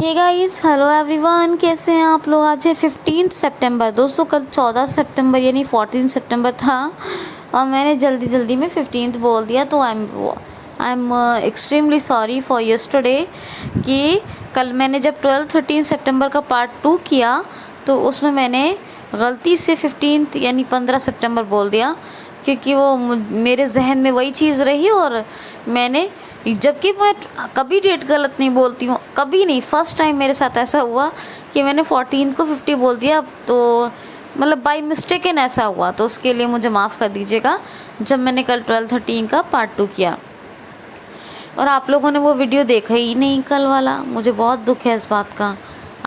Hey guys, hello everyone, कैसे हैं आप लोग। आज है 15 सितंबर। दोस्तों कल 14 सितंबर यानी 14 सितंबर था और मैंने जल्दी में 15th बोल दिया। तो I am extremely sorry for yesterday कि कल मैंने जब 12-13 सितंबर का पार्ट 2 किया तो उसमें मैंने गलती से 15th यानी 15 सितंबर बोल दिया, क्योंकि वो मेरे जहन में वही चीज़ रही। और मैंने, जबकि मैं कभी डेट गलत नहीं बोलती हूँ, कभी नहीं, फ़र्स्ट टाइम मेरे साथ ऐसा हुआ कि मैंने 14 को 50 बोल दिया। तो मतलब बाय मिस्टेक इन ऐसा हुआ, तो उसके लिए मुझे माफ़ कर दीजिएगा। जब मैंने कल 12-13 का पार्ट 2 किया और आप लोगों ने वो वीडियो देखा ही नहीं कल वाला, मुझे बहुत दुख है इस बात का।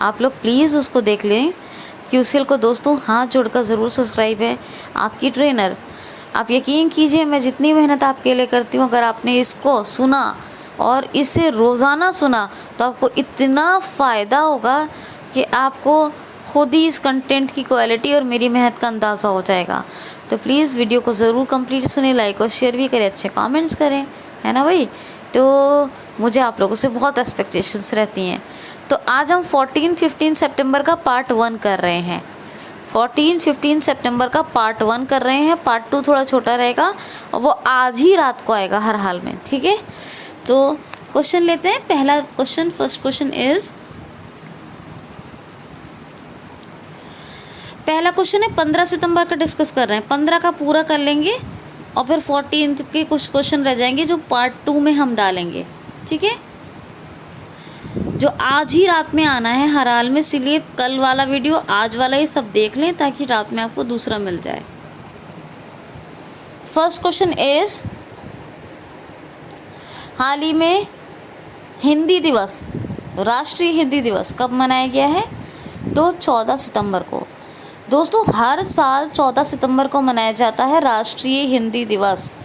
आप लोग प्लीज़ उसको देख लें। क्यूसीएल को दोस्तों हाथ जोड़कर ज़रूर सब्सक्राइब है, आपकी ट्रेनर। आप यकीन कीजिए, मैं जितनी मेहनत आपके लिए करती हूँ, अगर आपने इसको सुना और इसे रोज़ाना सुना तो आपको इतना फ़ायदा होगा कि आपको खुद ही इस कंटेंट की क्वालिटी और मेरी मेहनत का अंदाज़ा हो जाएगा। तो प्लीज़ वीडियो को ज़रूर कंप्लीट सुने, लाइक और शेयर भी करें, अच्छे कमेंट्स करें, है ना भाई। तो मुझे आप लोगों से बहुत एक्सपेक्टेशंस रहती हैं। तो आज हम 14-15 सितंबर का पार्ट 1 कर रहे हैं। 14-15 सितंबर का पार्ट 1 कर रहे हैं। पार्ट 2 थोड़ा छोटा रहेगा और वो आज ही रात को आएगा हर हाल में, ठीक है। तो क्वेश्चन लेते हैं। पहला क्वेश्चन, फर्स्ट क्वेश्चन इज, पहला क्वेश्चन है 15 सितंबर का डिस्कस कर रहे हैं। 15 का पूरा कर लेंगे और फिर 14 के कुछ क्वेश्चन रह जाएंगे जो पार्ट 2 में हम डालेंगे, ठीक है, जो आज ही रात में आना है हर हाल में। इसलिए कल वाला वीडियो, आज वाला ही सब देख लें ताकि रात में आपको दूसरा मिल जाए। फर्स्ट क्वेश्चन इज, हाल ही में हिंदी दिवस, राष्ट्रीय हिंदी दिवस कब मनाया गया है? तो 14 सितंबर को। दोस्तों हर साल 14 सितंबर को मनाया जाता है राष्ट्रीय हिंदी दिवस।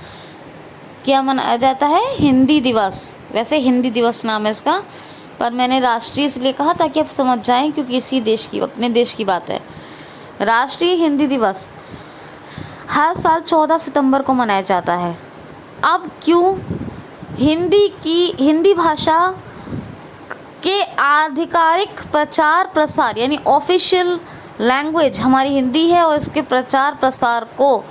क्या मनाया जाता है? हिंदी दिवस। वैसे हिंदी दिवस नाम है इसका, पर मैंने राष्ट्रीय इसलिए कहा ताकि आप समझ जाएं, क्योंकि इसी देश की, अपने देश की बात है। राष्ट्रीय हिंदी दिवस हर साल 14 सितंबर को मनाया जाता है। अब क्यों? हिंदी भाषा के आधिकारिक प्रचार प्रसार यानी ऑफिशियल लैंग्वेज हमारी हिंदी है, और इसके प्रचार प्रसार को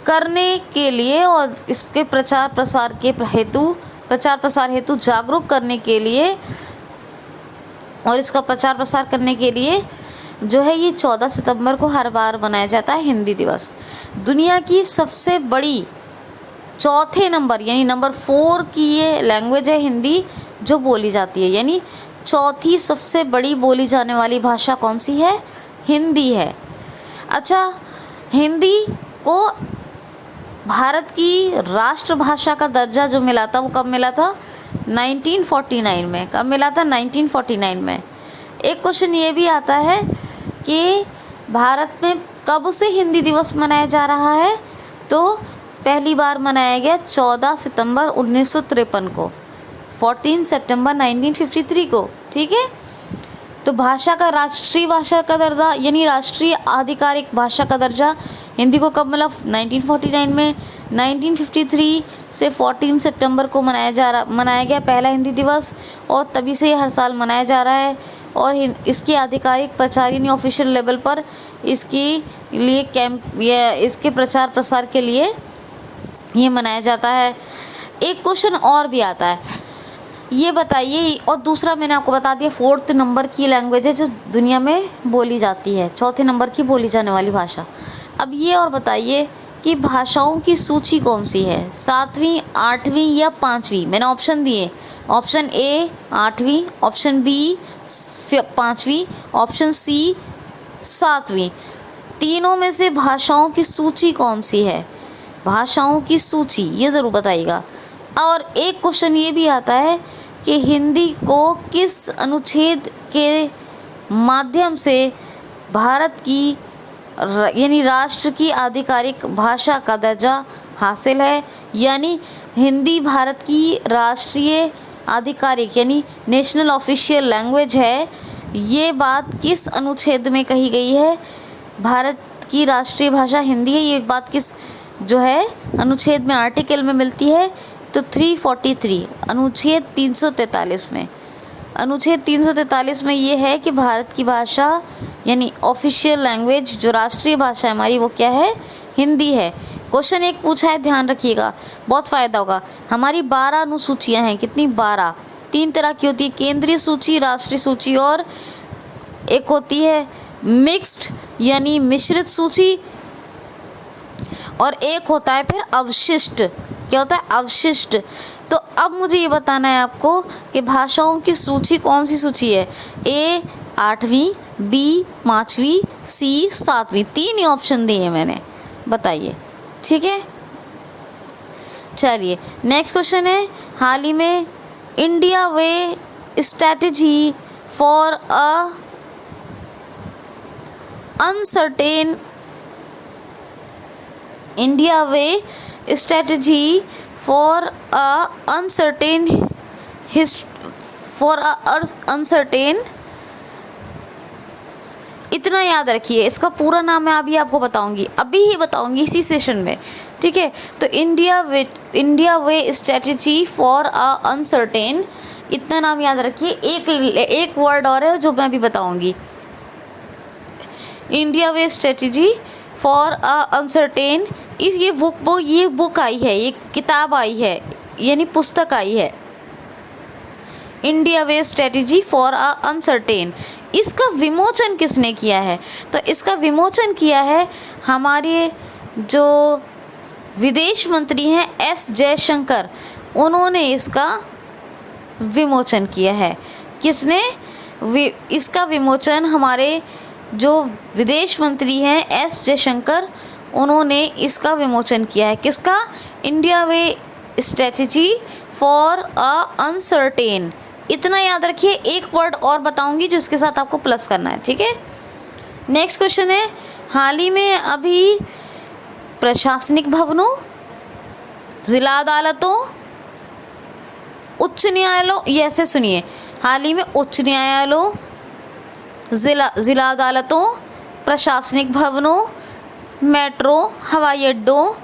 करने के लिए और इसके प्रचार प्रसार हेतु जागरूक करने के लिए और इसका प्रचार प्रसार करने के लिए जो है ये 14 सितंबर को हर बार मनाया जाता है हिंदी दिवस। दुनिया की सबसे बड़ी, चौथे नंबर यानी नंबर 4 की ये लैंग्वेज है हिंदी जो बोली जाती है, यानी चौथी सबसे बड़ी बोली जाने वाली भाषा कौन सी है? हिंदी है। अच्छा, हिंदी को भारत की राष्ट्रभाषा का दर्जा जो मिला था वो कब मिला था? 1949 में। कब मिला था? 1949 में। एक क्वेश्चन ये भी आता है कि भारत में कब से हिंदी दिवस मनाया जा रहा है? तो पहली बार मनाया गया 14 सितंबर 1953 को, 14 सितंबर 1953 को, ठीक है। तो भाषा का, राष्ट्रीय भाषा का दर्जा यानी राष्ट्रीय आधिकारिक भाषा का दर्जा हिंदी को कब मिला? 1949 में। 1953 से 14 सितंबर को मनाया गया पहला हिंदी दिवस, और तभी से हर साल मनाया जा रहा है। और इसकी आधिकारिक प्रचार यानी ऑफिशियल लेवल पर इसके प्रचार प्रसार के लिए ये मनाया जाता है। एक क्वेश्चन और भी आता है, ये बताइए, और दूसरा मैंने आपको बता दिया 4th नंबर की लैंग्वेज है जो दुनिया में बोली जाती है, 4थे नंबर की बोली जाने वाली भाषा। अब ये और बताइए कि भाषाओं की सूची कौन सी है? 7वीं, 8वीं या 5वीं? मैंने ऑप्शन दिए। ऑप्शन ए 8वीं, ऑप्शन बी 5वीं, ऑप्शन सी 7वीं। तीनों में से भाषाओं की सूची कौन सी है? भाषाओं की सूची ये ज़रूर बताइएगा। और एक क्वेश्चन ये भी आता है कि हिंदी को किस अनुच्छेद के माध्यम से भारत की यानी राष्ट्र की आधिकारिक भाषा का दर्जा हासिल है? यानी हिंदी भारत की राष्ट्रीय आधिकारिक यानी नेशनल ऑफिशियल लैंग्वेज है। ये बात किस अनुच्छेद में कही गई है? भारत की राष्ट्रीय भाषा हिंदी है, ये बात किस जो है अनुच्छेद में, आर्टिकल में मिलती है? तो 343, अनुच्छेद 343 में। अनुच्छेद 343 में ये है कि भारत की भाषा यानी ऑफिशियल लैंग्वेज जो राष्ट्रीय भाषा है हमारी वो क्या है, हिंदी है। क्वेश्चन एक पूछा है, ध्यान रखिएगा, बहुत फ़ायदा होगा। हमारी 12 अनुसूचियाँ हैं, कितनी, 12। 3 तरह की होती है, केंद्रीय सूची, राष्ट्रीय सूची और एक होती है मिक्स्ड यानी मिश्रित सूची, और एक होता है फिर अवशिष्ट। क्या होता है, अवशिष्ट। तो अब मुझे ये बताना है आपको कि भाषाओं की सूची कौन सी सूची है, ए 8वीं, बी 5वीं, सी 7वीं। 3 ही ऑप्शन दिए मैंने, बताइए। ठीक है, चलिए नेक्स्ट क्वेश्चन है, हाल ही में India way strategy for a uncertain India way strategy for a uncertain, इतना याद रखिए। इसका पूरा नाम मैं अभी आपको बताऊंगी, अभी ही बताऊंगी इसी सेशन में। ठीक है, तो India way strategy for a uncertain, इतना नाम याद रखिए। एक वर्ड और है जो मैं अभी बताऊंगी, India way strategy for a uncertain. ये बुक आई है, ये किताब आई है यानी पुस्तक आई है, India way strategy for a uncertain. इसका विमोचन किसने किया है, तो इसका विमोचन किया है हमारे जो विदेश मंत्री हैं एस जयशंकर, उन्होंने इसका विमोचन किया है। किसने, इसका विमोचन हमारे जो विदेश मंत्री हैं एस जयशंकर, उन्होंने इसका विमोचन किया है। किसका, India way strategy for a uncertain. इतना याद रखिए। एक वर्ड और बताऊंगी जो इसके साथ आपको प्लस करना है। ठीक है, नेक्स्ट क्वेश्चन है, हाल ही में अभी प्रशासनिक भवनों, जिला अदालतों, उच्च न्यायालयों, ये ऐसे सुनिए, हाल ही में उच्च न्यायालयों, जिला अदालतों, प्रशासनिक भवनों, मेट्रो, हवाई अड्डों,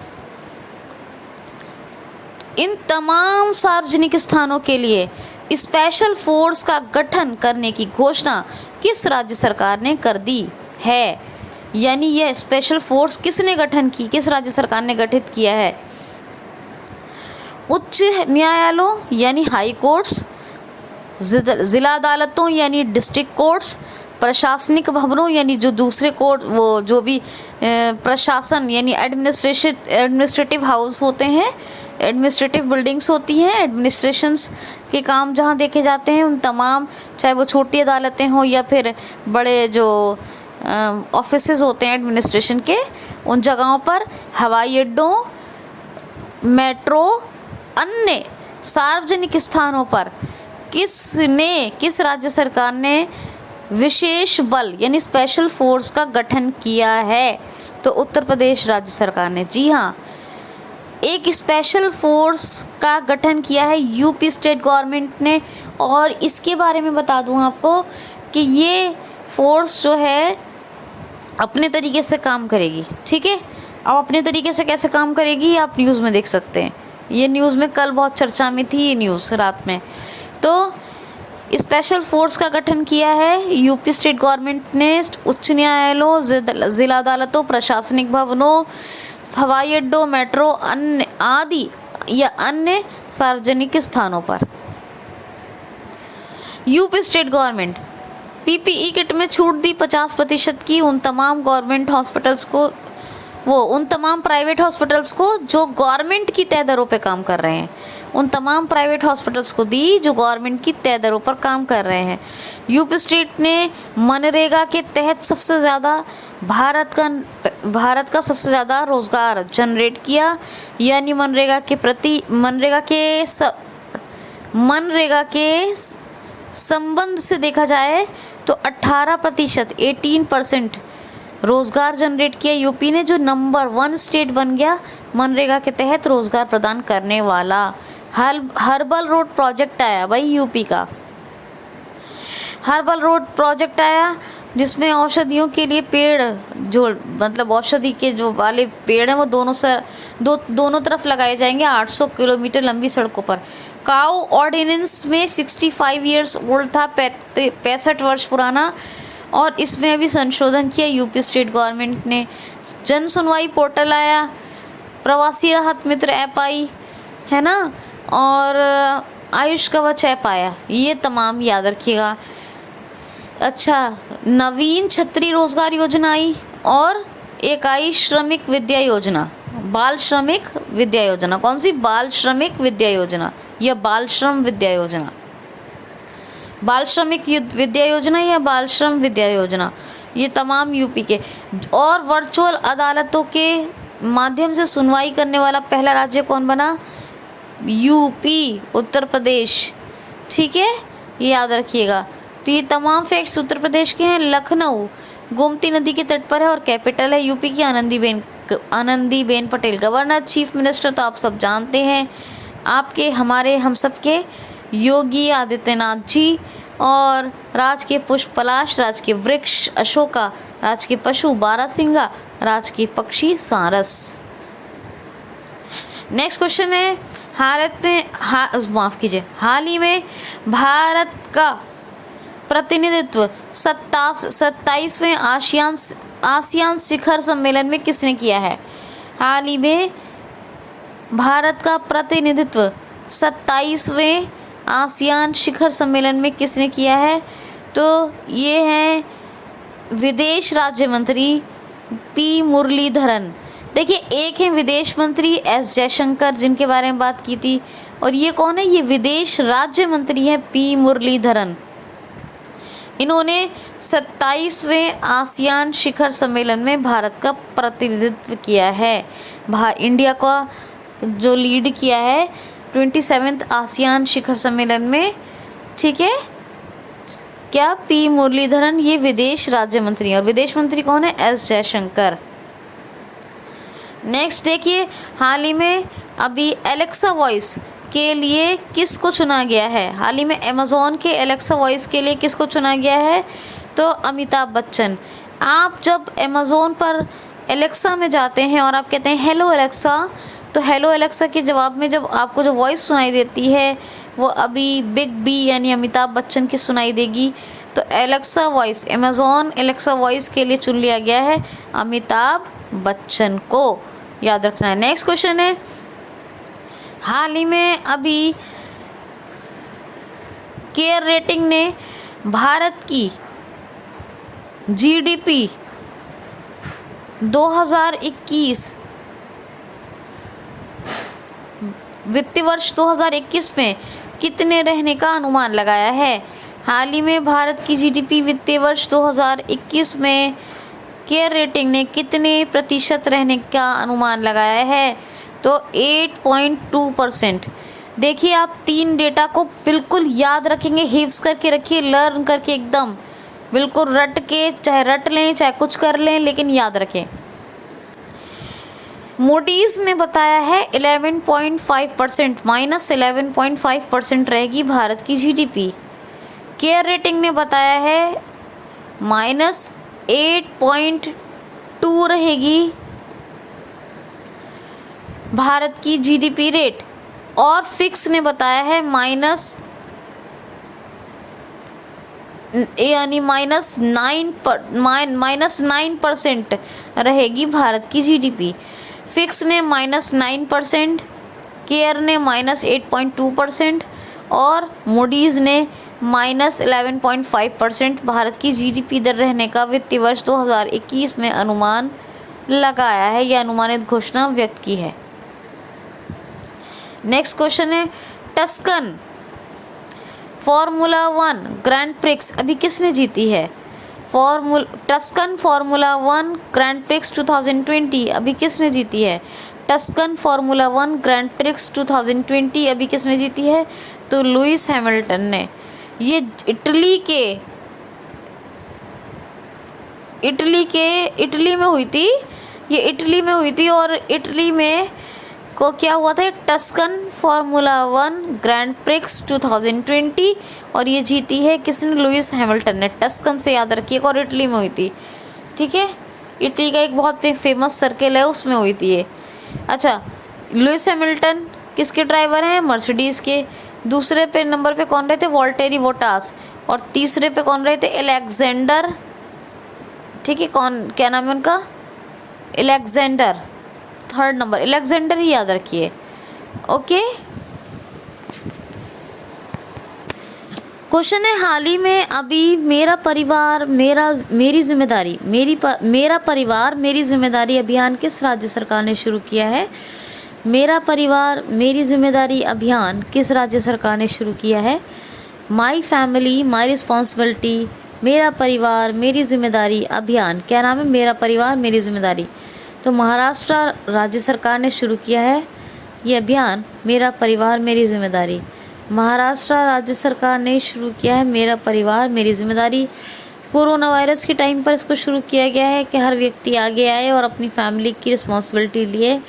इन तमाम सार्वजनिक स्थानों के लिए स्पेशल फोर्स का गठन करने की घोषणा किस राज्य सरकार ने कर दी है। यानी यह स्पेशल फोर्स किसने गठन की, किस राज्य सरकार ने गठित किया है। उच्च न्यायालयों यानी हाई कोर्ट्स, जिला अदालतों यानी डिस्ट्रिक्ट कोर्ट्स, प्रशासनिक भवनों यानी जो दूसरे कोर्ट, वो जो भी प्रशासन यानी एडमिनिस्ट्रेटिव हाउस होते हैं, एडमिनिस्ट्रेटिव बिल्डिंग्स होती हैं, एडमिनिस्ट्रेशंस के काम जहाँ देखे जाते हैं, उन तमाम, चाहे वो छोटी अदालतें हों या फिर बड़े जो ऑफिसेज होते हैं एडमिनिस्ट्रेशन के, उन जगहों पर, हवाई अड्डों, मेट्रो, अन्य सार्वजनिक स्थानों पर किस राज्य सरकार ने विशेष बल यानी स्पेशल फोर्स का गठन किया है, तो उत्तर प्रदेश राज्य सरकार ने। जी हाँ, एक स्पेशल फोर्स का गठन किया है यूपी स्टेट गवर्नमेंट ने। और इसके बारे में बता दूं आपको कि ये फोर्स जो है अपने तरीके से काम करेगी। ठीक है, अब अपने तरीके से कैसे काम करेगी आप न्यूज़ में देख सकते हैं। ये न्यूज़ में कल बहुत चर्चा में थी, ये न्यूज़ रात में। तो स्पेशल फोर्स का गठन किया है यूपी स्टेट गवर्नमेंट ने उच्च न्यायालयों, जिला अदालतों, प्रशासनिक भवनों, हवाई अड्डों, मेट्रो अन्य आदि या अन्य सार्वजनिक स्थानों पर। UP state government PPE kit में छूट दी 50% की उन तमाम गवर्नमेंट हॉस्पिटल्स को, उन तमाम प्राइवेट हॉस्पिटल्स को जो गवर्नमेंट की तय दरों पे काम कर रहे हैं, उन तमाम प्राइवेट हॉस्पिटल्स को दी जो गवर्नमेंट की तय दरों पर काम कर रहे हैं। यूपी स्टेट ने मनरेगा के तहत सबसे ज़्यादा भारत का सबसे ज़्यादा रोज़गार जनरेट किया। यानी मनरेगा के संबंध से देखा जाए तो 18% 18% रोज़गार जनरेट किया यूपी ने, जो नंबर 1 स्टेट बन गया मनरेगा के तहत रोज़गार प्रदान करने वाला। हर्बल रोड प्रोजेक्ट आया भाई यूपी का, हर्बल रोड प्रोजेक्ट आया जिसमें औषधियों के लिए पेड़, जो मतलब औषधि के जो वाले पेड़ हैं वो दोनों तरफ लगाए जाएंगे 800 किलोमीटर लंबी सड़कों पर। काउ ऑर्डिनेंस में 65 ईयर्स ओल्ड था, 65 वर्ष पुराना, और इसमें अभी संशोधन किया यूपी स्टेट गवर्नमेंट ने। जन सुनवाई पोर्टल आया, प्रवासी राहत मित्र ऐप आई है ना, और आयुष कवच ऐप आया, ये तमाम याद रखिएगा। अच्छा, नवीन छत्री रोजगार योजना आई, और एक आई श्रमिक विद्या योजना, बाल श्रमिक विद्या योजना। कौन सी? बाल श्रमिक विद्या योजना या बाल श्रम विद्या योजना, बाल श्रमिक विद्या योजना या बाल श्रम विद्या योजना, ये तमाम यूपी के। और वर्चुअल अदालतों के माध्यम से सुनवाई करने वाला पहला राज्य कौन बना? यूपी, उत्तर प्रदेश। ठीक है, ये याद रखिएगा। तो ये तमाम फैक्ट्स उत्तर प्रदेश के हैं। लखनऊ गोमती नदी के तट पर है और कैपिटल है यूपी की Anandiben Patel. Governor chief minister तो आप सब जानते हैं, आपके हमारे हम सब के योगी आदित्यनाथ जी। और राज के पुष्प पलाश, राज के वृक्ष अशोका, राज के पशु बारहसिंगा, राज के पक्षी सारस। नेक्स्ट क्वेश्चन है, हाल ही में भारत का प्रतिनिधित्व 27वें आसियान शिखर सम्मेलन में किसने किया है? हाल ही में भारत का प्रतिनिधित्व 27वें आसियान शिखर सम्मेलन में किसने किया है? तो ये हैं विदेश राज्य मंत्री पी मुरलीधरन। देखिए, एक है विदेश मंत्री एस जयशंकर, जिनके बारे में बात की थी, और ये कौन है? ये विदेश राज्य मंत्री है पी मुरलीधरन। इन्होंने 27वें आसियान शिखर सम्मेलन में भारत का प्रतिनिधित्व किया है। इंडिया का जो लीड किया है 27th आसियान शिखर सम्मेलन में। ठीक है, क्या? पी मुरलीधरन, ये विदेश राज्य मंत्री है। और विदेश मंत्री कौन है? एस जयशंकर। नेक्स्ट देखिए, हाल ही में अभी एलेक्सा वॉइस के लिए किसको चुना गया है? हाल ही में अमेज़ॉन के एलेक्सा वॉइस के लिए किसको चुना गया है? तो अमिताभ बच्चन। आप जब अमेज़ॉन पर एलेक्सा में जाते हैं और आप कहते हैं हेलो एलेक्सा, तो हेलो एलेक्सा के जवाब में जब आपको जो वॉइस सुनाई देती है वो अभी बिग बी यानी अमिताभ बच्चन की सुनाई देगी। तो Alexa voice, Amazon Alexa voice के लिए चुन लिया गया है अमिताभ बच्चन को, याद रखना है। नेक्स्ट क्वेश्चन है, हाल ही में अभी केयर रेटिंग ने भारत की जीडीपी 2021 वित्तीय वर्ष 2021 में कितने रहने का अनुमान लगाया है? हाल ही में भारत की जीडीपी वित्तीय वर्ष 2021 में केयर रेटिंग ने कितने प्रतिशत रहने का अनुमान लगाया है? तो 8.2%। देखिए, आप 3 डेटा को बिल्कुल याद रखेंगे, हिफ्स करके रखिए, लर्न करके एकदम बिल्कुल रट के, चाहे रट लें चाहे कुछ कर लें, लेकिन याद रखें। मूडीज ने बताया है 11.5%, -11.5% रहेगी भारत की जीडीपी। केयर रेटिंग ने बताया है -8.2 रहेगी भारत की जीडीपी रेट, और फिक्स ने बताया है -9% रहेगी भारत की जीडीपी। फिक्स ने -9%, केयर ने -8.2% और मूडीज़ ने -11.5% भारत की जीडीपी दर रहने का वित्तीय वर्ष 2021 में अनुमान लगाया है या अनुमानित घोषणा व्यक्त की है। नेक्स्ट क्वेश्चन है, टस्कन फार्मूला 1 ग्रैंड प्रिक्स अभी किसने जीती है? टस्कन फार्मूला 1 ग्रैंड प्रिक्स 2020 अभी किसने जीती है? टस्कन फार्मूला 1 ग्रैंड प्रिक्स 2020 अभी किसने जीती है? तो लुइस हैमिल्टन ने। ये इटली में हुई थी, ये इटली में हुई थी, और इटली में को क्या हुआ था? टस्कन फार्मूला 1 ग्रैंड प्रिक्स 2020, और ये जीती है किसने? लुइस हैमिल्टन ने। टस्कन से याद रखिए, और इटली में हुई थी। ठीक है, इटली का एक बहुत फेमस सर्किल है, उसमें हुई थी ये। अच्छा, लुइस हैमिल्टन किसके ड्राइवर हैं? मर्सिडीज़ के। दूसरे पे नंबर पे कौन रहे थे? वॉल्टेरी वोटास। और तीसरे पे कौन रहे थे? अलेक्जेंडर, ठीक है, कौन, क्या नाम है उनका? अलेक्जेंडर। थर्ड नंबर अलेक्जेंडर ही याद रखिए। ओके। क्वेश्चन है, हाल ही में अभी मेरा परिवार मेरी जिम्मेदारी मेरा परिवार मेरी जिम्मेदारी अभियान किस राज्य सरकार ने शुरू किया है? मेरा परिवार मेरी जिम्मेदारी अभियान किस राज्य सरकार ने शुरू किया है? माई फैमिली माई रिस्पॉन्सिबिलिटी, मेरा परिवार मेरी जिम्मेदारी अभियान, क्या नाम है? मेरा परिवार मेरी जिम्मेदारी। तो महाराष्ट्र राज्य सरकार ने शुरू किया है ये अभियान, मेरा परिवार मेरी जिम्मेदारी। महाराष्ट्र राज्य सरकार ने शुरू किया है मेरा परिवार मेरी जिम्मेदारी। कोरोना वायरस के टाइम पर इसको शुरू किया गया है कि हर व्यक्ति आगे आए और अपनी फैमिली की रिस्पॉन्सिबिलिटी लिए,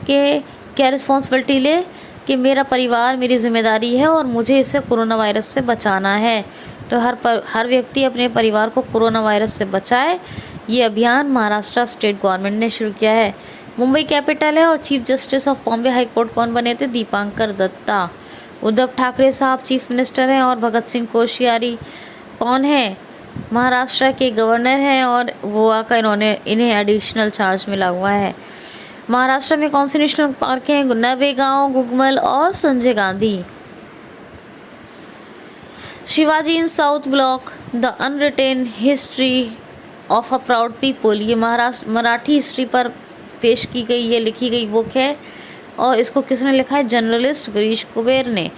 कि क्या रिस्पॉन्सिबिलिटी ले कि मेरा परिवार मेरी जिम्मेदारी है और मुझे इससे कोरोना वायरस से बचाना है। तो हर व्यक्ति अपने परिवार को कोरोना वायरस से बचाए। ये अभियान महाराष्ट्र स्टेट गवर्नमेंट ने शुरू किया है। मुंबई कैपिटल है और chief justice of Bombay high court कौन बने थे? दीपांकर दत्ता। उद्धव ठाकरे साहब चीफ मिनिस्टर हैं और भगत सिंह कोश्यारी कौन है? महाराष्ट्र के गवर्नर हैं और गोवा का इन्हें एडिशनल चार्ज मिला हुआ है। महाराष्ट्र में कौन से नेशनल पार्क हैं? नवेगांव, गुगमल और Sanjay Gandhi. Shivaji in South Block, the unwritten history of a proud people, ये मराठी हिस्ट्री पर पेश की गई, ये लिखी गई बुक है और इसको किसने लिखा है? जर्नलिस्ट गिरीश कुबेर ने।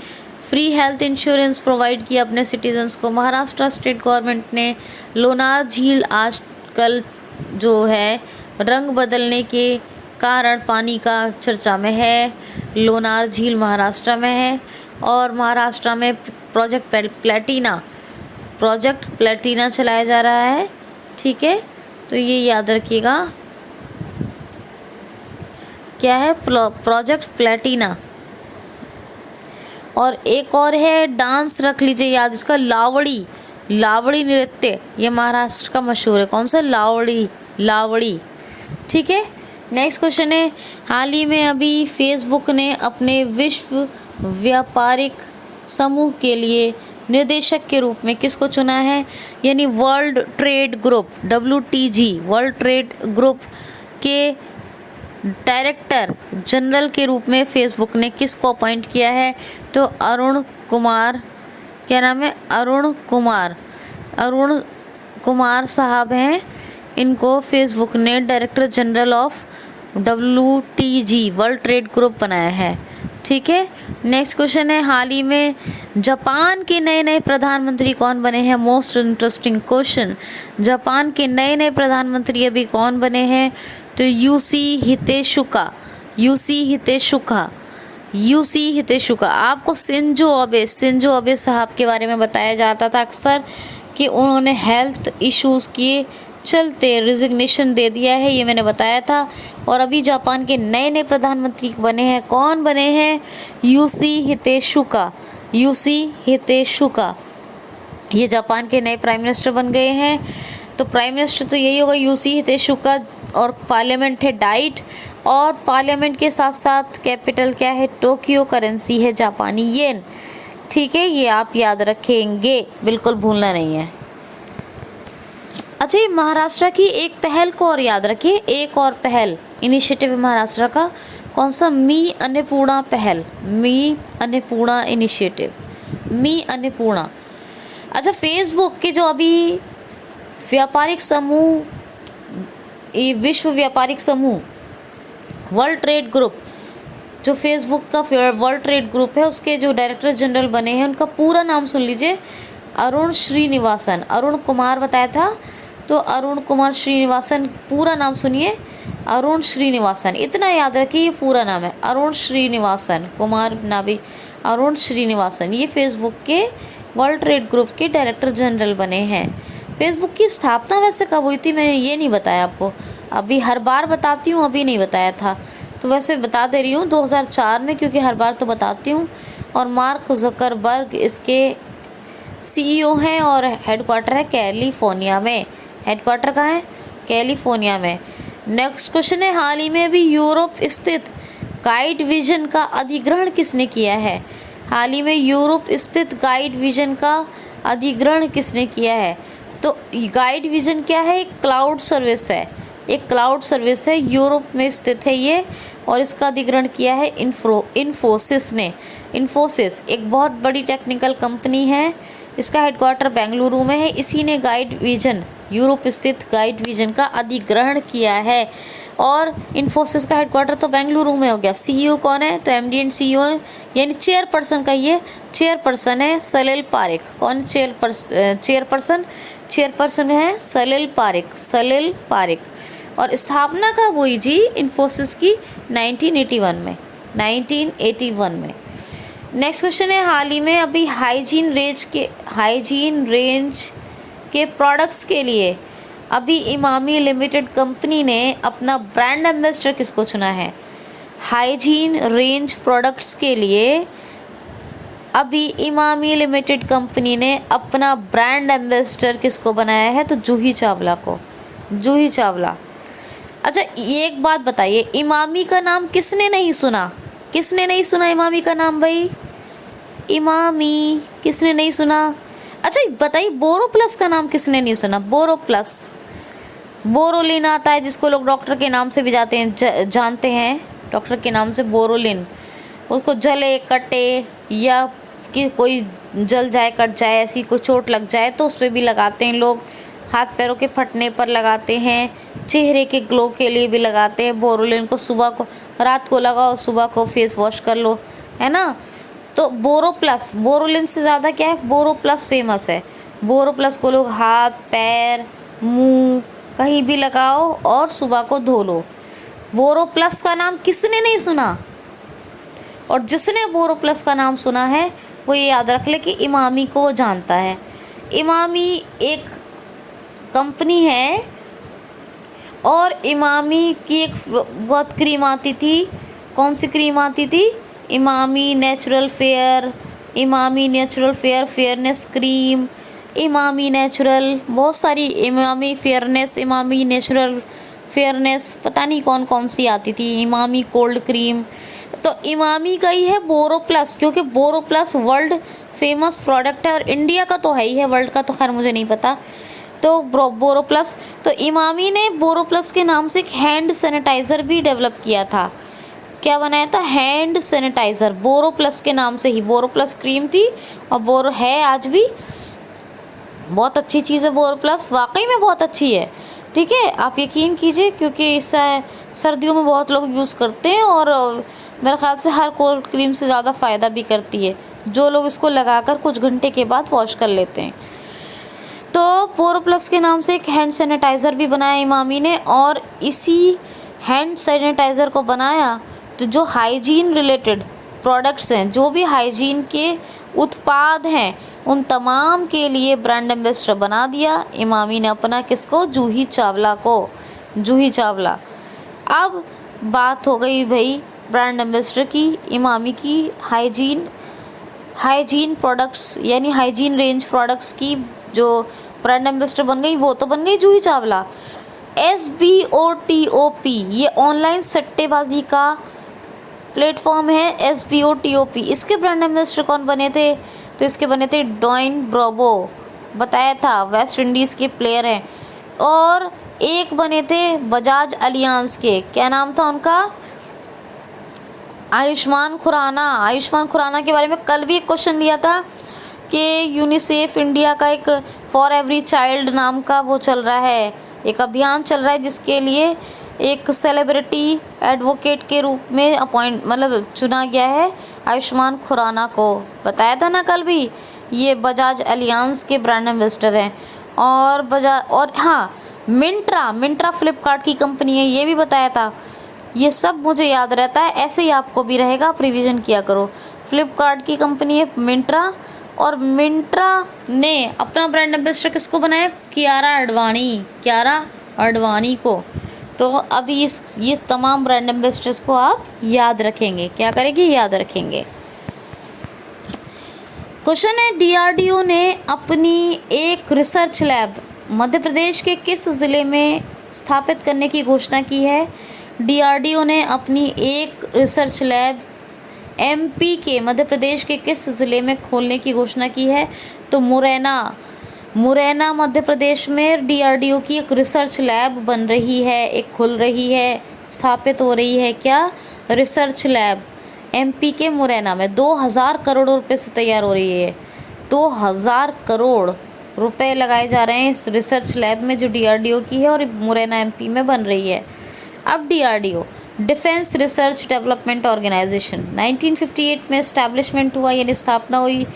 फ्री हेल्थ इंश्योरेंस प्रोवाइड किया अपने सिटीजन्स को। महाराष्ट्र स्टेट गवर्नमेंट ने लोनार झील आजकल जो है रंग बदलने के कारण पानी का चर्चा में है। लोनार झील महाराष्ट्र में है और महाराष्ट्र में प्रोजेक्ट प्लेटिना चलाया जा रहा है, ठीक है, तो ये याद रखिएगा क्या है? Project Platina. और एक और है, डांस रख लीजिए याद इसका, लावड़ी नृत्य, ये महाराष्ट्र का मशहूर है। कौन सा? लावड़ी, ठीक है। नेक्स्ट क्वेश्चन है, हाल ही में अभी फेसबुक ने अपने विश्व व्यापारिक समूह के लिए निर्देशक के रूप में किसको चुना है? यानी world trade group WTG, world trade group के डायरेक्टर जनरल के रूप में फेसबुक ने किसको अपॉइंट किया है? तो अरुण कुमार, क्या नाम है? अरुण कुमार साहब हैं। इनको फेसबुक ने director general of WTG, world trade group बनाया है, ठीक है। नेक्स्ट क्वेश्चन है, हाल ही में जापान के नए प्रधानमंत्री कौन बने हैं? Most interesting question. जापान के नए प्रधानमंत्री अभी कौन बने हैं? तो यूसी हितेशुका। आपको शिंजो अबे साहब के बारे में बताया जाता था अक्सर कि उन्होंने हेल्थ इश्यूज़ के चलते रिजिग्नेशन दे दिया है, ये मैंने बताया था। और अभी जापान के नए प्रधानमंत्री बने हैं, कौन बने हैं? यूसी हितेशुका, ये जापान के नए प्राइम मिनिस्टर बन गए हैं। तो प्राइम मिनिस्टर तो यही होगा, यूसी हितेशुका। और पार्लियामेंट है डाइट, और पार्लियामेंट के साथ साथ कैपिटल क्या है? टोक्यो। करेंसी है जापानी येन, ठीक है, ये आप याद रखेंगे, बिल्कुल भूलना नहीं है। अच्छा, ये महाराष्ट्र की एक पहल को और याद रखिए, एक और पहल इनिशिएटिव है महाराष्ट्र का, कौन सा? मी अन्नपूर्णा पहल, मी अन्नपूर्णा इनिशिएटिव, मी अन्नपूर्णा। अच्छा, फेसबुक के जो अभी व्यापारिक समूह, विश्व व्यापारिक समूह वर्ल्ड ट्रेड ग्रुप, जो फेसबुक का वर्ल्ड ट्रेड ग्रुप है, उसके जो डायरेक्टर जनरल बने हैं उनका पूरा नाम सुन लीजिए। अरुण श्रीनिवासन, अरुण कुमार बताया था, तो अरुण कुमार श्रीनिवासन, पूरा नाम सुनिए, अरुण श्रीनिवासन, इतना याद रखिए, ये पूरा नाम है अरुण श्रीनिवासन, कुमार नाभी, अरुण श्रीनिवासन। ये फेसबुक के वर्ल्ड ट्रेड ग्रुप के डायरेक्टर जनरल बने हैं। फेसबुक की स्थापना वैसे कब हुई थी मैंने ये नहीं बताया आपको, अभी हर बार बताती हूँ, अभी नहीं बताया था, तो वैसे बता दे रही हूँ 2004 में, क्योंकि हर बार तो बताती हूँ। और मार्क ज़करबर्ग इसके CEO हैं और हेडक्वार्टर है कैलिफोर्निया में। हेडक्वार्टर कहाँ है? कैलिफोर्निया में। नेक्स्ट क्वेश्चन है, हाल ही में अभी यूरोप स्थित काइट विजन का अधिग्रहण किसने किया है? हाल ही में यूरोप स्थित गाइड विजन का अधिग्रहण किसने किया है? तो गाइड विजन क्या है? एक क्लाउड सर्विस है, एक क्लाउड सर्विस है, यूरोप में स्थित है ये, और इसका अधिग्रहण किया है इन्फोसिस ने। इन्फोसिस एक बहुत बड़ी टेक्निकल कंपनी है, इसका हेडक्वार्टर बेंगलुरु में है। इसी ने गाइड विजन, यूरोप स्थित गाइड विजन का अधिग्रहण किया है। और इन्फोसिस का हेडक्वार्टर तो बेंगलुरु में हो गया। सीईओ कौन है? तो एमडी एंड सीईओ यानी चेयरपर्सन का ये चेयरपर्सन है सलिल पारेख। कौन चेयरपर्सन? चेयरपर्सन है सलिल पारेख, सलिल पारेख। और स्थापना कब हुई जी इन्फोसिस की? 1981 में, 1981 में। नेक्स्ट क्वेश्चन है, हाल ही में अभी हाइजीन रेंज के प्रोडक्ट्स के लिए अभी इमामी लिमिटेड कंपनी ने अपना ब्रांड एम्बेसडर किसको चुना है? हाइजीन रेंज प्रोडक्ट्स के लिए अभी इमामी लिमिटेड कंपनी ने अपना ब्रांड एम्बेसडर किसको बनाया है? तो जूही चावला को, जूही चावला। अच्छा एक बात बताइए, इमामी का नाम किसने नहीं सुना? किसने नहीं सुना इमामी का नाम भाई? इमामी किसने नहीं सुना? अच्छा बताइए, बोरोप्लस का नाम किसने नहीं सुना? बोरोप्लस, बोरोलिन आता है जिसको लोग डॉक्टर के नाम से भी जानते हैं, डॉक्टर के नाम से बोरोलिन। उसको जले कटे या कि कोई जल जाए, कट जाए, ऐसी कोई चोट लग जाए तो उस पर भी लगाते हैं लोग। हाथ पैरों के फटने पर लगाते हैं, चेहरे के ग्लो के लिए भी लगाते हैं बोरोलिन को। सुबह को, रात को लगाओ, सुबह को फेस वॉश कर लो, है ना। तो बोरोप्लस, बोरोलिन से ज़्यादा क्या है, बोरोप्लस फेमस है। बोरोप्लस को लोग हाथ, पैर, मुंह कहीं भी लगाओ और सुबह को धो लो। बोरोप्लस का नाम किसने नहीं सुना? और जिसने बोरोप्लस का नाम सुना है वो ये याद रख ले कि इमामी को वो जानता है। इमामी एक कंपनी है और इमामी की एक बहुत क्रीम आती थी। कौन सी क्रीम आती थी? Emami natural fair, Emami natural fair, fairness cream, Emami natural, बहुत सारी, Emami fairness, Emami natural fairness, पता नहीं कौन कौन सी आती थी, इमामी कोल्ड क्रीम। तो इमामी का ही है बोरोप्लस, क्योंकि बोरोप्लस वर्ल्ड फेमस प्रोडक्ट है और इंडिया का तो है ही है, वर्ल्ड का तो खैर मुझे नहीं पता। तो बोरोप्लस, तो इमामी ने बोरोप्लस के नाम से एक हैंड सैनिटाइज़र भी डेवलप किया था। क्या बनाया था? हैंड सैनिटाइज़र, बोरोप्लस के नाम से ही। बोरोप्लस क्रीम थी और बोरो है आज भी, बहुत अच्छी चीज़ है बोरोप्लस, वाकई में बहुत अच्छी है। ठीक है, आप यकीन कीजिए, क्योंकि इससे सर्दियों में बहुत लोग यूज़ करते हैं और मेरे ख्याल से हर कोल्ड क्रीम से ज़्यादा फ़ायदा भी करती है, जो लोग इसको लगाकर कुछ घंटे के बाद वॉश कर लेते हैं। तो बोरोप्लस के नाम से एक हैंड सैनिटाइज़र भी बनाया इमामी ने, और इसी हैंड सैनिटाइज़र को बनाया तो जो हाइजीन रिलेटेड प्रोडक्ट्स हैं, जो भी हाइजीन के उत्पाद हैं, उन तमाम के लिए ब्रांड एम्बेसडर बना दिया इमामी ने अपना। किसको? जूही चावला को, जूही चावला। अब बात हो गई भाई ब्रांड एम्बेसडर की, इमामी की हाइजीन प्रोडक्ट्स यानी हाइजीन रेंज प्रोडक्ट्स की जो ब्रांड एम्बेसडर बन गई, वो तो बन गई जूही चावला। SBOTOP ये ऑनलाइन सट्टेबाजी का प्लेटफॉर्म है, SBOTOP। इसके ब्रांड एम्बेसडर कौन बने थे? तो इसके बने थे डॉइन ब्रावो, बताया था, वेस्ट इंडीज़ के प्लेयर हैं। और एक बने थे बजाज अलियांस के, क्या नाम था उनका? आयुष्मान खुराना। आयुष्मान खुराना के बारे में कल भी एक क्वेश्चन लिया था कि यूनिसेफ इंडिया का एक फॉर एवरी चाइल्ड नाम का वो चल रहा है, एक अभियान चल रहा है, जिसके लिए एक सेलिब्रिटी एडवोकेट के रूप में चुना गया है आयुष्मान खुराना को, बताया था ना कल भी। ये बजाज अलियांस के ब्रांड एम्बेसडर हैं। और हाँ, मिंट्रा फ्लिपकार्ट की कंपनी है, ये भी बताया था। ये सब मुझे याद रहता है, ऐसे ही आपको भी रहेगा, आप रिवीजन किया करो। फ्लिपकार्ट की कंपनी है मिंट्रा, और मिंट्रा ने अपना ब्रांड एम्बेसडर किसको बनाया? कियारा अडवाणी को। तो अभी ये तमाम ब्रांड एम्बेसडर्स को आप याद रखेंगे, क्या करेंगे? याद रखेंगे। क्वेश्चन है, DRDO ने अपनी एक रिसर्च लैब मध्य प्रदेश के किस ज़िले में स्थापित करने की घोषणा की है? DRDO ने अपनी एक रिसर्च लैब एमपी के मध्य प्रदेश के किस ज़िले में खोलने की घोषणा की है? तो मुरैना मध्य प्रदेश में डीआरडीओ की एक रिसर्च लैब बन रही है, एक खुल रही है, स्थापित हो रही है। क्या? रिसर्च लैब एमपी के मुरैना में 2000 करोड़ रुपए से तैयार हो रही है। 2000 करोड़ रुपए लगाए जा रहे हैं इस रिसर्च लैब में जो डीआरडीओ की है और मुरैना एमपी में बन रही है। अब DRDO defence research development organisation 1958 में इस्टेब्लिशमेंट हुआ यानी स्थापना हुई।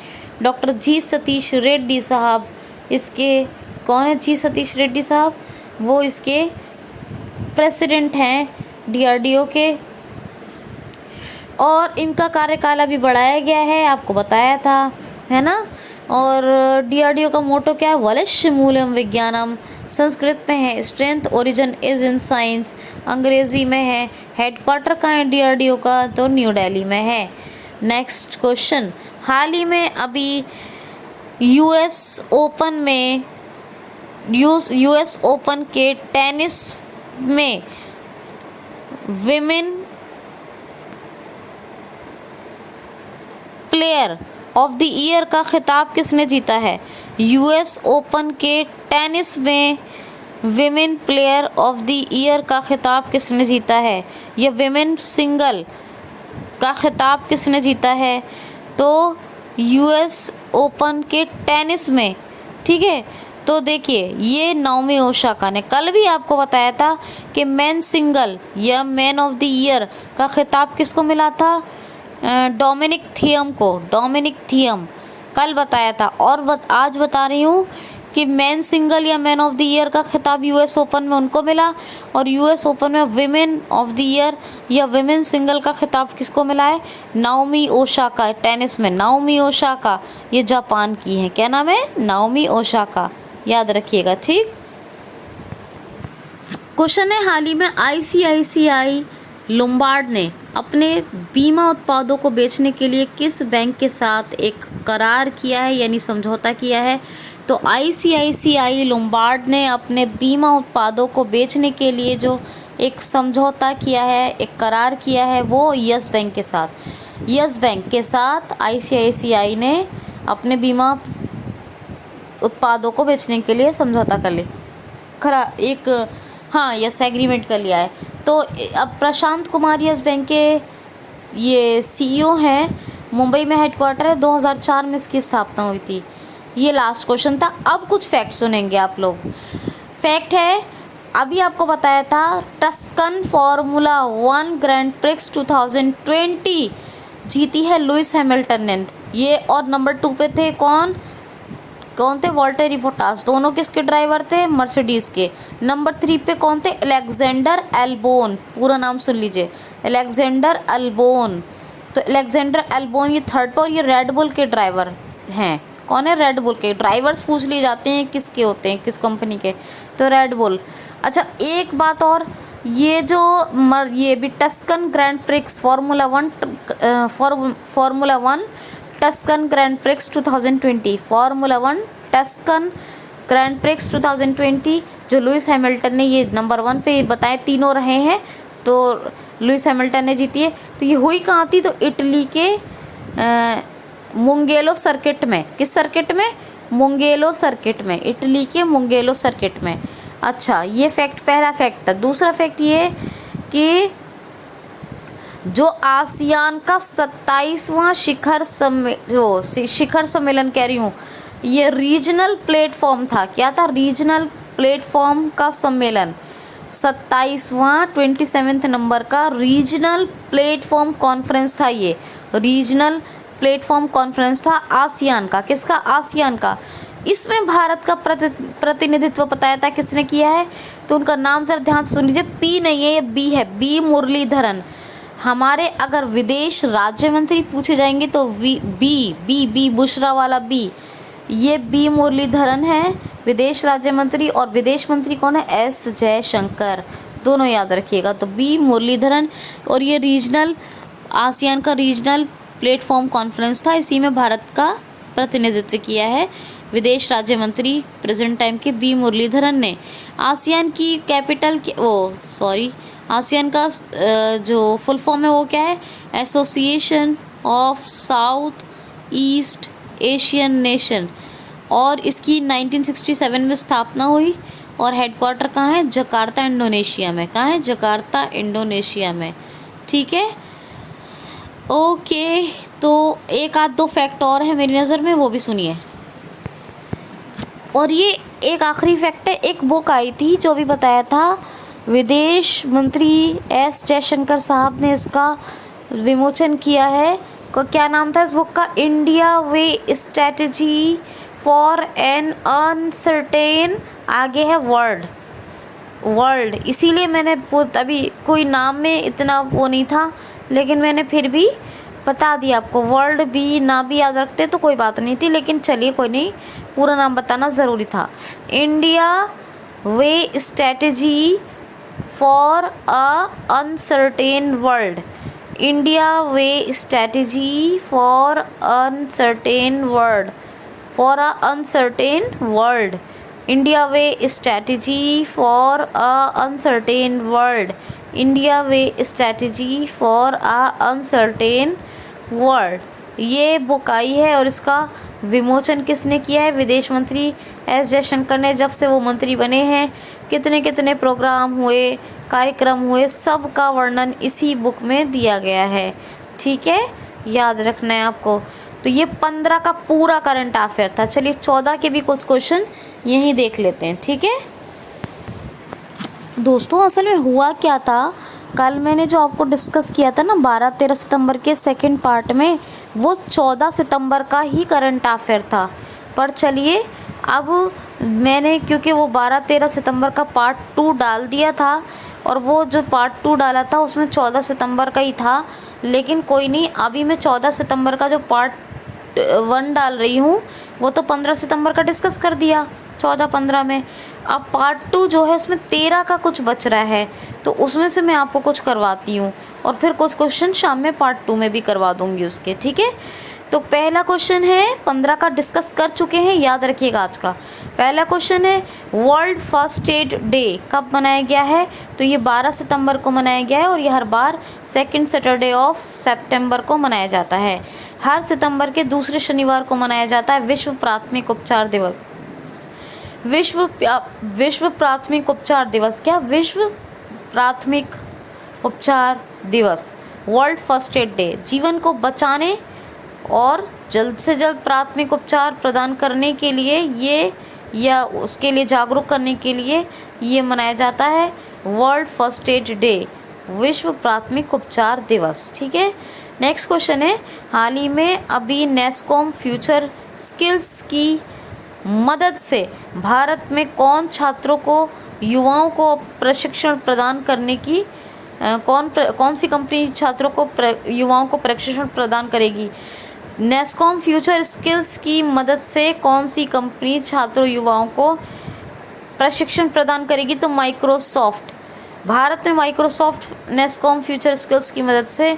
डॉक्टर जी सतीश रेड्डी साहब इसके कौन है? जी सतीश रेड्डी साहब वो इसके प्रेसिडेंट हैं डीआरडीओ के, और इनका कार्यकाल अभी बढ़ाया गया है, आपको बताया था, है ना। और डीआरडीओ का मोटो क्या है? वलश्य मूल्यम विज्ञानम, संस्कृत में है strength origin is in science, अंग्रेजी में है। हेडक्वार्टर कहाँ है डीआरडीओ का? तो न्यू दिल्ली में है। नेक्स्ट क्वेश्चन, हाल ही में अभी यूएस ओपन के टेनिस में women player of the year का खिताब किसने जीता है? यूएस ओपन के टेनिस में women player of the year का खिताब किसने जीता है? या विमेन सिंगल का खिताब किसने जीता है? तो यूएस ओपन के टेनिस में, ठीक है। तो देखिए ये नाओमी ओसाका ने, कल भी आपको बताया था कि मैन सिंगल या मैन ऑफ द ईयर का खिताब किसको मिला था? डोमिनिक थियम को, डोमिनिक थियम कल बताया था। और आज बता रही हूँ कि मैन सिंगल या मैन ऑफ द ईयर का खिताब यूएस ओपन में उनको मिला, और यूएस ओपन में विमेन ऑफ द ईयर या विमेन सिंगल का खिताब किसको मिला है? Naomi Osaka. टेनिस में नाओमी ओसाका, ये जापान की हैं। क्या नाम है? नाओमी ओसाका, याद रखिएगा, ठीक। क्वेश्चन है, हाल ही में आईसीआईसीआई लोम्बार्ड ने अपने बीमा उत्पादों को बेचने के लिए किस बैंक के साथ एक करार किया है यानी समझौता किया है? तो आईसीआईसीआई लोम्बार्ड ने अपने बीमा उत्पादों को बेचने के लिए जो एक समझौता किया है, एक करार किया है, वो यस बैंक के साथ। यस बैंक के साथ आईसीआईसीआई ने अपने बीमा उत्पादों को बेचने के लिए समझौता कर लिया, यस एग्रीमेंट कर लिया है। तो अब प्रशांत कुमार यस बैंक के ये सीईओ हैं, मुंबई में हेडक्वार्टर है, 2004 में इसकी स्थापना हुई थी। ये लास्ट क्वेश्चन था। अब कुछ फैक्ट सुनेंगे आप लोग। फैक्ट है, अभी आपको बताया था टस्कन फार्मूला 1 ग्रैंड प्रिक्स 2020 जीती है लुइस हैमिल्टन ने ये, और नंबर 2 पे थे कौन थे? Valtteri Bottas. दोनों किसके ड्राइवर थे? मर्सिडीज़ के। नंबर 3 पे कौन थे? अलेक्जेंडर एल्बोन, पूरा नाम सुन लीजिए, अलेक्जेंडर एल्बोन। तो अलेक्जेंडर एल्बोन ये 3rd पर, और ये रेड बुल के ड्राइवर हैं। कौन है? रेड बुल के ड्राइवर्स पूछ लिए जाते हैं किसके होते हैं, किस कंपनी के? तो रेड बुल। अच्छा एक बात और, ये भी Tuscan grand prix formula 1 Tuscan grand prix 2020, formula 1 Tuscan grand prix 2020 जो लुइस हैमिल्टन ने, ये नंबर 1 पे बताए तीनों रहे हैं, तो लुइस हैमिल्टन ने जीती है। तो ये हुई कहाँ थी? तो इटली के मुंगेलो सर्किट में। किस सर्किट में? मुंगेलो सर्किट में, इटली के मुंगेलो सर्किट में। अच्छा ये फैक्ट, पहला फैक्ट था। दूसरा फैक्ट ये कि जो आसियान का 27वां शिखर सम्मेलन कह रही हूँ, ये रीजनल प्लेटफॉर्म था। क्या था? रीजनल प्लेटफॉर्म का सम्मेलन, 27वां 27 नंबर का रीजनल प्लेटफॉर्म कॉन्फ्रेंस था। ये रीजनल प्लेटफॉर्म कॉन्फ्रेंस था आसियान का। किसका? आसियान का। इसमें भारत का प्रतिनिधित्व बताया था किसने किया है? तो उनका नाम जरा ध्यान से सुन लीजिए, पी नहीं है, ये बी है, बी मुरलीधरन। हमारे अगर विदेश राज्य मंत्री पूछे जाएंगे तो बी बुशरा वाला बी, ये बी मुरलीधरन है विदेश राज्य मंत्री, और विदेश मंत्री कौन है? एस जयशंकर। दोनों याद रखिएगा। तो बी मुरलीधरन, और ये रीजनल आसियान का रीजनल प्लेटफॉर्म कॉन्फ्रेंस था, इसी में भारत का प्रतिनिधित्व किया है विदेश राज्य मंत्री प्रेजेंट टाइम के बी मुरलीधरन ने। आसियान की कैपिटल आसियान का जो फुल फॉर्म है वो क्या है? Association of south east Asian nation, और इसकी 1967 में स्थापना हुई और हेडक्वार्टर कहाँ है? जकार्ता इंडोनेशिया में। कहाँ है? जकार्ता इंडोनेशिया में। ठीक है, ओके। तो एक आध दो फैक्ट और है मेरी नज़र में, वो भी सुनिए। और ये एक आखिरी फैक्ट है, एक बुक आई थी जो भी बताया था, विदेश मंत्री एस जयशंकर साहब ने इसका विमोचन किया है। क्या नाम था इस बुक का? India way strategy for an uncertain, आगे है वर्ल्ड। इसीलिए मैंने अभी कोई नाम में इतना वो नहीं था, लेकिन मैंने फिर भी बता दिया आपको। वर्ल्ड भी ना भी याद रखते तो कोई बात नहीं थी, लेकिन चलिए कोई नहीं, पूरा नाम बताना ज़रूरी था। India way strategy for a uncertain world. India way strategy for uncertain world, for a uncertain world. India way strategy for a uncertain world. India way strategy for a uncertain world, ये book आई है। और इसका विमोचन किसने किया है? विदेश मंत्री एस जयशंकर ने। जब से वो मंत्री बने हैं कितने कितने प्रोग्राम हुए, कार्यक्रम हुए, सब का वर्णन इसी बुक में दिया गया है। ठीक है, याद रखना है आपको। तो ये 15 का पूरा करंट अफेयर था। चलिए 14 के भी कुछ क्वेश्चन यहीं देख लेते हैं। ठीक है दोस्तों, असल में हुआ क्या था, कल मैंने जो आपको डिस्कस किया था ना 12-13 सितंबर के सेकंड पार्ट में, वो 14 सितंबर का ही करंट अफेयर था। पर चलिए अब मैंने, क्योंकि वो 12-13 सितंबर का पार्ट 2 डाल दिया था, और वो जो पार्ट 2 डाला था उसमें 14 सितंबर का ही था, लेकिन कोई नहीं, अभी मैं 14 सितंबर का जो पार्ट 1 डाल रही हूँ वो तो 15 सितंबर का डिस्कस कर दिया 14-15 में। अब पार्ट 2 जो है उसमें 13 का कुछ बच रहा है, तो उसमें से मैं आपको कुछ करवाती हूँ, और फिर कुछ क्वेश्चन शाम में पार्ट 2 में भी करवा दूँगी उसके। ठीक है, तो पहला क्वेश्चन है, 15 का डिस्कस कर चुके हैं, याद रखिएगा आज का। पहला क्वेश्चन है, वर्ल्ड फर्स्ट एड डे कब मनाया गया है? तो ये 12 सितंबर को मनाया गया है, और ये हर बार सेकंड सैटरडे ऑफ सितंबर को मनाया जाता है। हर सितंबर के दूसरे शनिवार को मनाया जाता है विश्व प्राथमिक उपचार दिवस। विश्व प्राथमिक उपचार दिवस, क्या? विश्व प्राथमिक उपचार दिवस, वर्ल्ड फर्स्ट एड डे। जीवन को बचाने और जल्द से जल्द प्राथमिक उपचार प्रदान करने के लिए ये, या उसके लिए जागरूक करने के लिए ये मनाया जाता है वर्ल्ड फर्स्ट एड डे, विश्व प्राथमिक उपचार दिवस। ठीक है, नेक्स्ट क्वेश्चन है, हाल ही में अभी नेस्कॉम फ्यूचर स्किल्स की मदद से भारत में कौन छात्रों को, युवाओं को प्रशिक्षण प्रदान करने की कौन सी कंपनी छात्रों को युवाओं को प्रशिक्षण प्रदान करेगी? नेस्कॉम फ्यूचर स्किल्स की मदद से कौन सी कंपनी छात्रों युवाओं को प्रशिक्षण प्रदान करेगी? तो माइक्रोसॉफ्ट। भारत में माइक्रोसॉफ्ट नेस्कॉम फ्यूचर स्किल्स की मदद से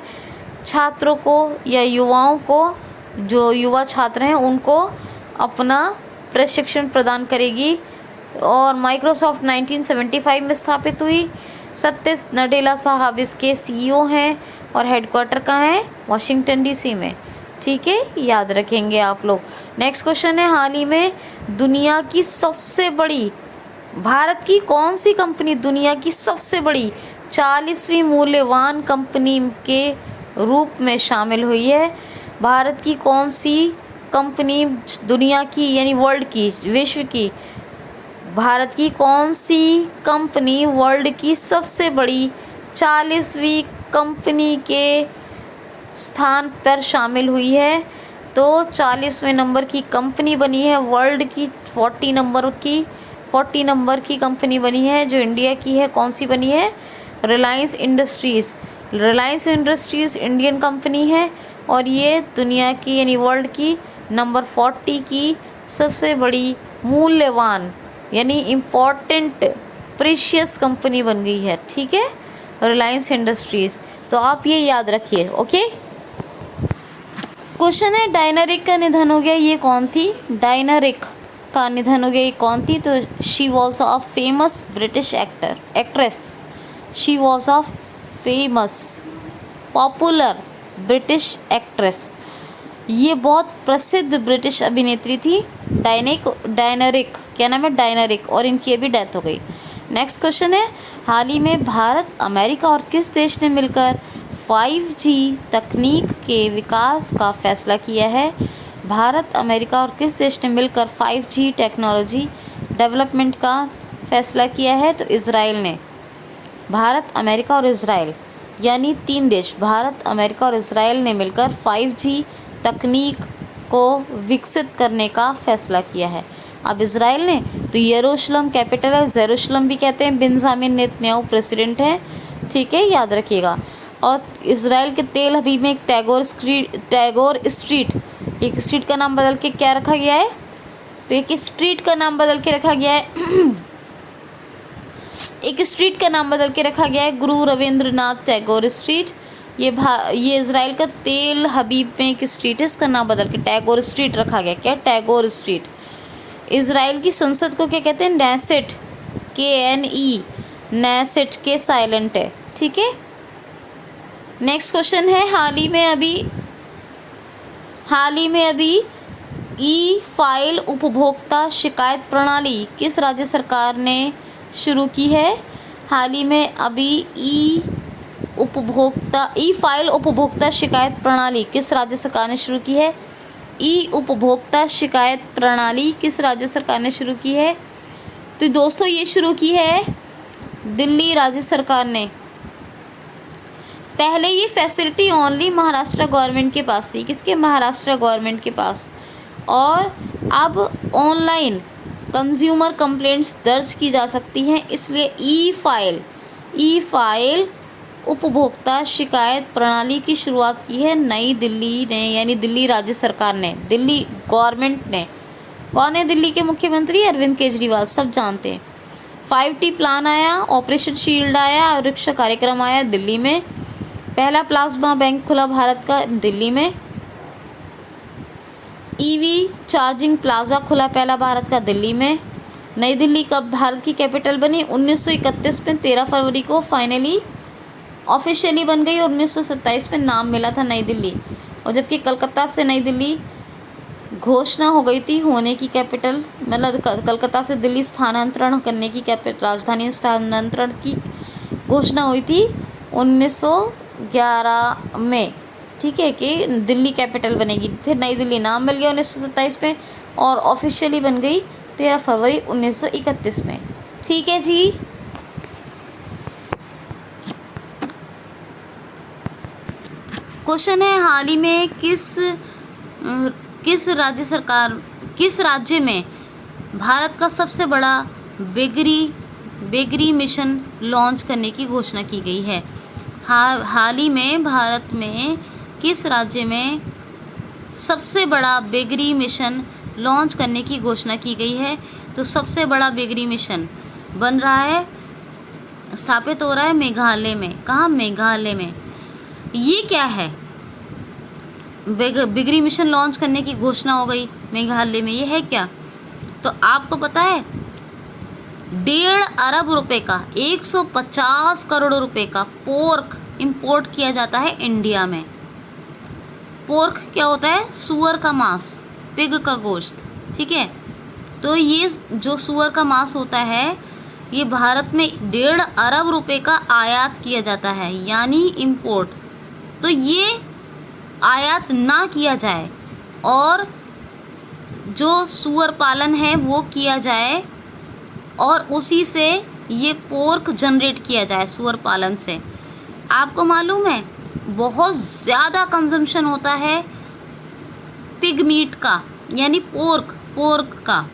छात्रों को या युवाओं को, जो युवा छात्र हैं उनको अपना प्रशिक्षण प्रदान करेगी। और माइक्रोसॉफ्ट 1975 में स्थापित हुई। सत्य नडेला साहब इसके CEO हैं, और हेडक्वार्टर कहाँ है? वाशिंगटन DC में। ठीक है, याद रखेंगे आप लोग। नेक्स्ट क्वेश्चन है, हाल ही में दुनिया की सबसे बड़ी, भारत की कौन सी कंपनी दुनिया की सबसे बड़ी 40वीं मूल्यवान कंपनी के रूप में शामिल हुई है? भारत की कौन सी कंपनी दुनिया की, यानी वर्ल्ड की, विश्व की, भारत की कौन सी कंपनी वर्ल्ड की सबसे बड़ी 40वीं कंपनी के स्थान पर शामिल हुई है? तो 40वें नंबर की कंपनी बनी है वर्ल्ड की, 40 नंबर की कंपनी बनी है जो इंडिया की है। कौन सी बनी है? Reliance industries. Reliance industries Indian company है, और ये दुनिया की, यानी वर्ल्ड की नंबर 40 की सबसे बड़ी मूल्यवान, यानी इम्पॉर्टेंट प्रीशियस कंपनी बन गई है। ठीक है, रिलायंस इंडस्ट्रीज़। तो आप ये याद रखिए। ओके, क्वेश्चन है, डायना का निधन हो गया, ये कौन थी? डायना का निधन हो गया, ये कौन थी? तो she was a famous British actress. She was a famous popular British actress. ये बहुत प्रसिद्ध ब्रिटिश अभिनेत्री थी, डायनरिक, क्या नाम है, डायनरिक, और इनकी अभी डेथ हो गई। नेक्स्ट क्वेश्चन है, हाल ही में भारत, अमेरिका और किस देश ने मिलकर 5G तकनीक के विकास का फैसला किया है? भारत, अमेरिका और किस देश ने मिलकर 5G टेक्नोलॉजी डेवलपमेंट का फैसला किया है? तो इज़राइल ने। भारत, अमेरिका और इज़राइल यानी 3 देश, भारत, अमेरिका और इज़राइल ने मिलकर 5G तकनीक को विकसित करने का फैसला किया है। अब इज़राइल ने, तो यरूशलेम कैपिटल है, जेरूशलम भी कहते हैं, बेंजामिन नेतन्याहू प्रेसिडेंट हैं, ठीक है, याद रखिएगा। और इज़राइल के तेल अवीव में एक टैगोर स्ट्रीट, एक स्ट्रीट का नाम बदल के क्या रखा गया है? तो एक स्ट्रीट का नाम बदल के रखा गया है एक स्ट्रीट का नाम बदल के रखा गया है गुरु रविंद्रनाथ टैगोर स्ट्रीट। ये इज़राइल का तेल हबीब में एक स्ट्रीट है, इसका नाम बदल के टैगोर स्ट्रीट रखा गया। क्या? टैगोर स्ट्रीट। इज़राइल की संसद को क्या कहते हैं? नेसेट, KNE, नेसेट, के साइलेंट है, ठीक है। नेक्स्ट क्वेश्चन है, हाल ही में अभी ई फाइल उपभोक्ता शिकायत प्रणाली किस राज्य सरकार ने शुरू की है? हाल ही में अभी ई फाइल उपभोक्ता शिकायत प्रणाली किस राज्य सरकार ने शुरू की है? ई उपभोक्ता शिकायत प्रणाली किस राज्य सरकार ने शुरू की है? तो दोस्तों ये शुरू की है दिल्ली राज्य सरकार ने। पहले ये फैसिलिटी ओनली महाराष्ट्र गवर्नमेंट के पास थी, किसके? महाराष्ट्र गवर्नमेंट के पास। और अब ऑनलाइन कंज्यूमर कंप्लेंट्स दर्ज की जा सकती हैं, इसलिए ई फाइल उपभोक्ता शिकायत प्रणाली की शुरुआत की है नई दिल्ली ने, यानी दिल्ली राज्य सरकार ने, दिल्ली गवर्नमेंट ने। कौन है दिल्ली के मुख्यमंत्री? अरविंद केजरीवाल, सब जानते हैं। 5T प्लान आया, ऑपरेशन शील्ड आया, वृक्ष कार्यक्रम आया दिल्ली में। पहला प्लाज्मा बैंक खुला भारत का दिल्ली में। EV चार्जिंग प्लाजा खुला पहला भारत का दिल्ली में। नई दिल्ली कब भारत की कैपिटल बनी? 1931 में 13 फरवरी को फाइनली ऑफिशियली बन गई, और 1927 में नाम मिला था नई दिल्ली। और जबकि कलकत्ता से नई दिल्ली घोषणा हो गई थी होने की कैपिटल, मतलब कलकत्ता से दिल्ली स्थानांतरण करने की राजधानी स्थानांतरण की घोषणा हुई थी 1911 में, ठीक है, कि दिल्ली कैपिटल बनेगी। फिर नई दिल्ली नाम मिल गया 1927 में, और ऑफिशियली बन गई 13 फरवरी 1931 में, ठीक है जी। क्वेश्चन है, हाल ही में किस राज्य में भारत का सबसे बड़ा बेगरी मिशन लॉन्च करने की घोषणा की गई है? हाल ही में भारत में किस राज्य में सबसे बड़ा बेगरी मिशन लॉन्च करने की घोषणा की गई है? तो सबसे बड़ा बेगरी मिशन बन रहा है, स्थापित हो रहा है मेघालय में। कहाँ? मेघालय में। ये क्या है? बेगरी मिशन लॉन्च करने की घोषणा हो गई मेघालय में, ये है क्या? तो आपको पता है 1.5 अरब रुपए का, 150 करोड़ रुपए का पोर्क इंपोर्ट किया जाता है इंडिया में। पोर्क क्या होता है? सुअर का मांस, पिग का गोश्त, ठीक है। तो ये जो सुअर का मांस होता है, ये भारत में 1.5 अरब रुपए का आयात किया जाता है, यानी इंपोर्ट। तो ये आयात ना किया जाए और जो सुअर पालन है वो किया जाए, और उसी से ये पोर्क जनरेट किया जाए सुअर पालन से। आपको मालूम है बहुत ज़्यादा कंजम्पशन होता है पिग मीट का, यानी पोर्क का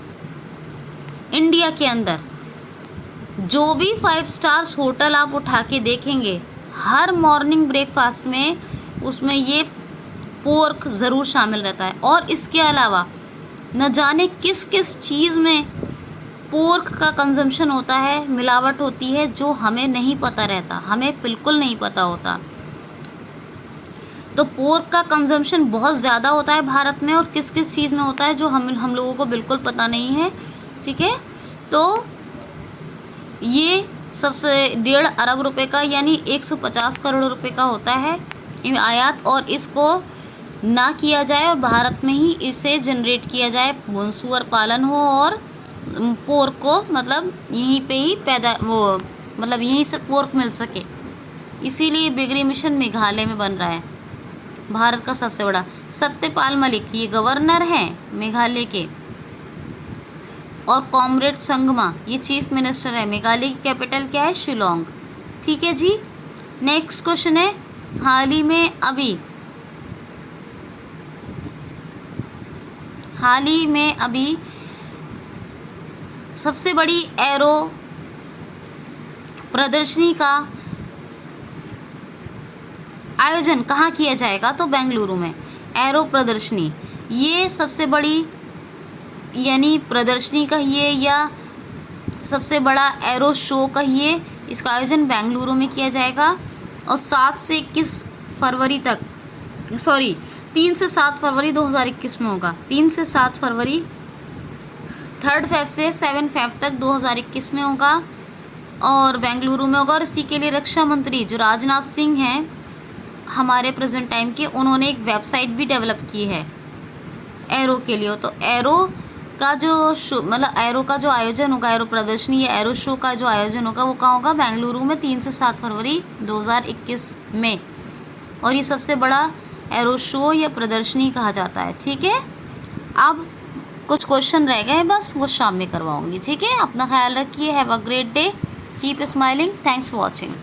इंडिया के अंदर। जो भी 5 स्टार्स होटल आप उठा के देखेंगे, हर मॉर्निंग ब्रेकफास्ट में उसमें ये पोर्क ज़रूर शामिल रहता है। और इसके अलावा न जाने किस किस चीज़ में पोर्क का कंजम्पशन होता है, मिलावट होती है, जो हमें नहीं पता रहता, हमें बिल्कुल नहीं पता होता। तो पोर्क का कंजम्पशन बहुत ज़्यादा होता है भारत में, और किस किस चीज़ में होता है जो हम लोगों को बिल्कुल पता नहीं है, ठीक है। तो ये सबसे 1.5 अरब रुपए का, यानी 150 करोड़ रुपए का होता है आयात और इसको ना किया जाए और भारत में ही इसे जनरेट किया जाए, सुअर पालन हो और पोर्क को मतलब यहीं पे ही पैदा वो मतलब यहीं से पोर्क मिल सके। इसीलिए बिगरी मिशन मेघालय में बन रहा है, भारत का सबसे बड़ा। सत्यपाल मलिक ये गवर्नर हैं मेघालय के, और कॉमरेड संगमा ये चीफ मिनिस्टर है। मेघालय की कैपिटल क्या है? शिलोंग। ठीक है जी। नेक्स्ट क्वेश्चन है, हाल ही में अभी सबसे बड़ी एरो प्रदर्शनी का आयोजन कहाँ किया जाएगा? तो बेंगलुरु में। एरो प्रदर्शनी ये सबसे बड़ी यानी प्रदर्शनी कहिए या सबसे बड़ा एरो शो कहिए, इसका आयोजन बेंगलुरु में किया जाएगा। और 3 से 7 फरवरी 2021 में होगा। 3 से 7 फरवरी, 3 फेब से 7 फेब तक 2021 में होगा और बेंगलुरु में होगा। और इसी के लिए रक्षा मंत्री जो राजनाथ सिंह हैं हमारे प्रेजेंट टाइम के, उन्होंने एक वेबसाइट भी डेवलप की है एरो के लिए। तो एरो का जो शो मतलब एरो का जो आयोजन होगा, एरो प्रदर्शनी या एरो शो का जो आयोजन होगा वो कहाँ होगा? बेंगलुरु में 3 से 7 फरवरी 2021 में। और ये सबसे बड़ा एरो शो या प्रदर्शनी कहा जाता है। ठीक है, अब कुछ क्वेश्चन रह गए बस, वो शाम में करवाऊंगी। ठीक है, अपना ख्याल रखिए। Have a great day, keep smiling, thanks for watching.